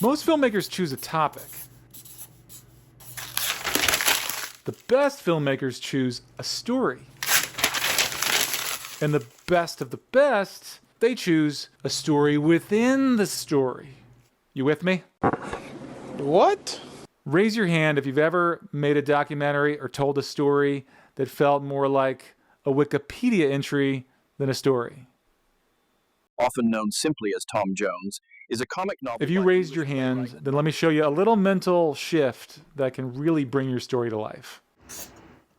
Most filmmakers choose a topic. The best filmmakers choose a story. And the best of the best, they choose a story within the story. You with me? What? Raise your hand if you've ever made a documentary or told a story that felt more like a Wikipedia entry than a story. Often known simply as Tom Jones, is a comic novel. If you raised your hand, then let me show you a little mental shift that can really bring your story to life.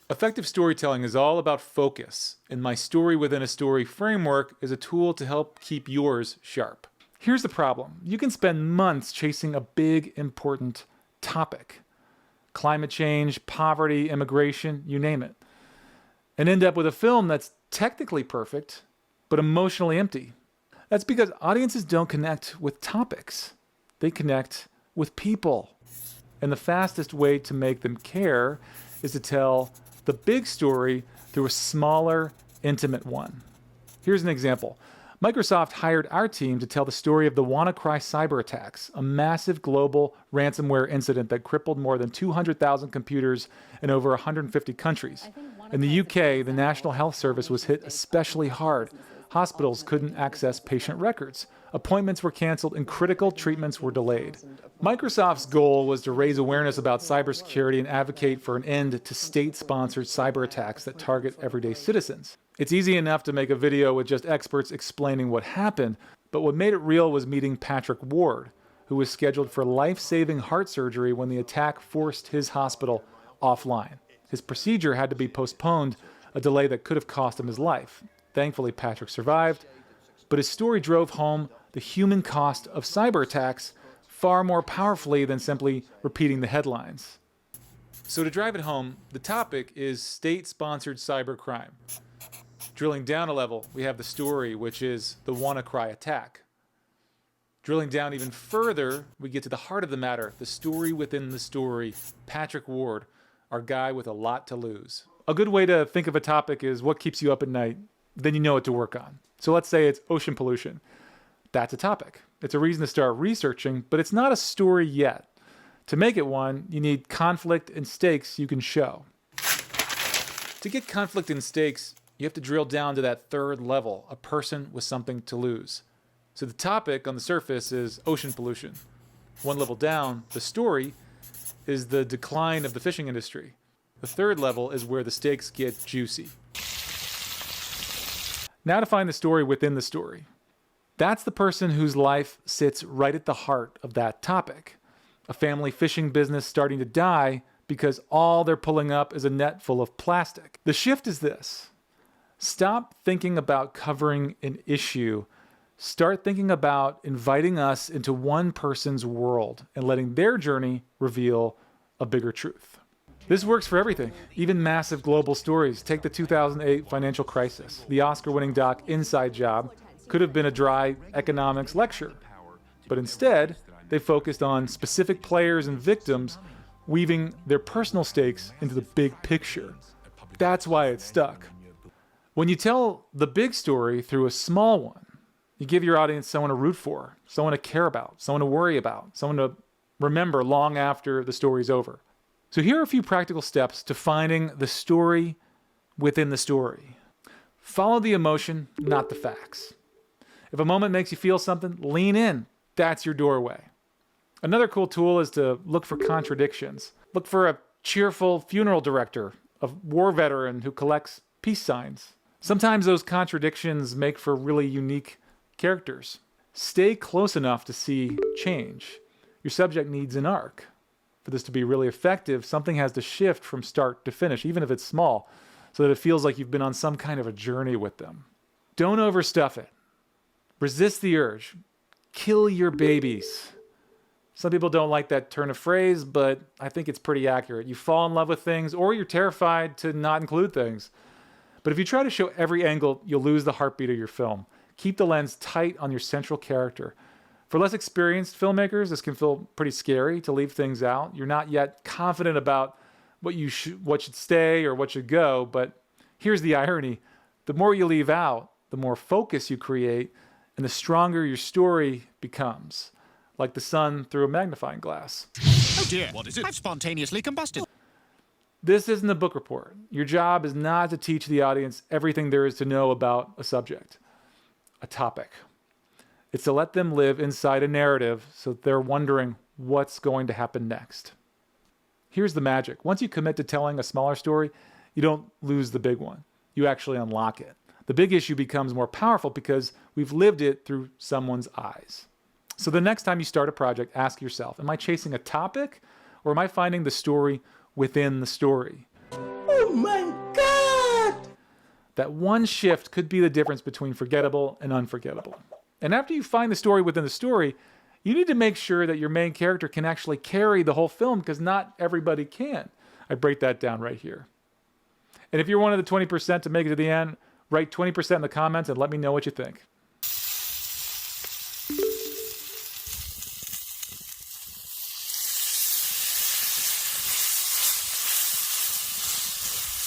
Effective storytelling is all about focus, and my story within a story framework is a tool to help keep yours sharp. Here's the problem. You can spend months chasing a big, important topic. Climate change, poverty, immigration, you name it. And end up with a film that's technically perfect, but emotionally empty. That's because audiences don't connect with topics. They connect with people. And the fastest way to make them care is to tell the big story through a smaller, intimate one. Here's an example. Microsoft hired our team to tell the story of the WannaCry cyber attacks, a massive global ransomware incident that crippled more than 200,000 computers in over 150 countries. In the UK, the National Health Service was hit especially hard. Hospitals couldn't access patient records. Appointments were canceled and critical treatments were delayed. Microsoft's goal was to raise awareness about cybersecurity and advocate for an end to state-sponsored cyber attacks that target everyday citizens. It's easy enough to make a video with just experts explaining what happened, but what made it real was meeting Patrick Ward, who was scheduled for life-saving heart surgery when the attack forced his hospital offline. His procedure had to be postponed, a delay that could have cost him his life. Thankfully, Patrick survived, but his story drove home the human cost of cyber attacks far more powerfully than simply repeating the headlines. So to drive it home, the topic is state-sponsored cybercrime. Drilling down a level, we have the story, which is the WannaCry attack. Drilling down even further, we get to the heart of the matter, the story within the story. Patrick Ward, our guy with a lot to lose. A good way to think of a topic is what keeps you up at night. Then you know what to work on. So let's say it's ocean pollution. That's a topic. It's a reason to start researching, but it's not a story yet. To make it one, you need conflict and stakes you can show. To get conflict and stakes, you have to drill down to that third level, a person with something to lose. So the topic on the surface is ocean pollution. One level down, the story is the decline of the fishing industry. The third level is where the stakes get juicy. Now to find the story within the story. That's the person whose life sits right at the heart of that topic. A family fishing business starting to die because all they're pulling up is a net full of plastic. The shift is this. Stop thinking about covering an issue. Start thinking about inviting us into one person's world and letting their journey reveal a bigger truth. This works for everything, even massive global stories. Take the 2008 financial crisis. The Oscar-winning doc Inside Job could have been a dry economics lecture, but instead, they focused on specific players and victims, weaving their personal stakes into the big picture. That's why it stuck. When you tell the big story through a small one, you give your audience someone to root for, someone to care about, someone to worry about, someone to remember long after the story's over. So here are a few practical steps to finding the story within the story. Follow the emotion, not the facts. If a moment makes you feel something, lean in. That's your doorway. Another cool tool is to look for contradictions. Look for a cheerful funeral director, a war veteran who collects peace signs. Sometimes those contradictions make for really unique characters. Stay close enough to see change. Your subject needs an arc. For this to be really effective, something has to shift from start to finish, even if it's small, so that it feels like you've been on some kind of a journey with them. Don't overstuff it. Resist the urge. Kill your babies. Some people don't like that turn of phrase, but I think it's pretty accurate. You fall in love with things, or you're terrified to not include things. But if you try to show every angle, you'll lose the heartbeat of your film. Keep the lens tight on your central character. For less experienced filmmakers, this can feel pretty scary to leave things out. You're not yet confident about what should stay or what should go, but here's the irony. The more you leave out, the more focus you create, and the stronger your story becomes. like the sun through a magnifying glass. Oh dear, what is it? I've spontaneously combusted. This isn't a book report. Your job is not to teach the audience everything there is to know about a subject, a topic. It's to let them live inside a narrative so they're wondering what's going to happen next. Here's the magic. Once you commit to telling a smaller story, you don't lose the big one. You actually unlock it. The big issue becomes more powerful because we've lived it through someone's eyes. So the next time you start a project, ask yourself, am I chasing a topic or am I finding the story within the story? Oh my God! That one shift could be the difference between forgettable and unforgettable. And after you find the story within the story, you need to make sure that your main character can actually carry the whole film because not everybody can. I break that down right here. And if you're one of the 20% to make it to the end, write 20% in the comments and let me know what you think.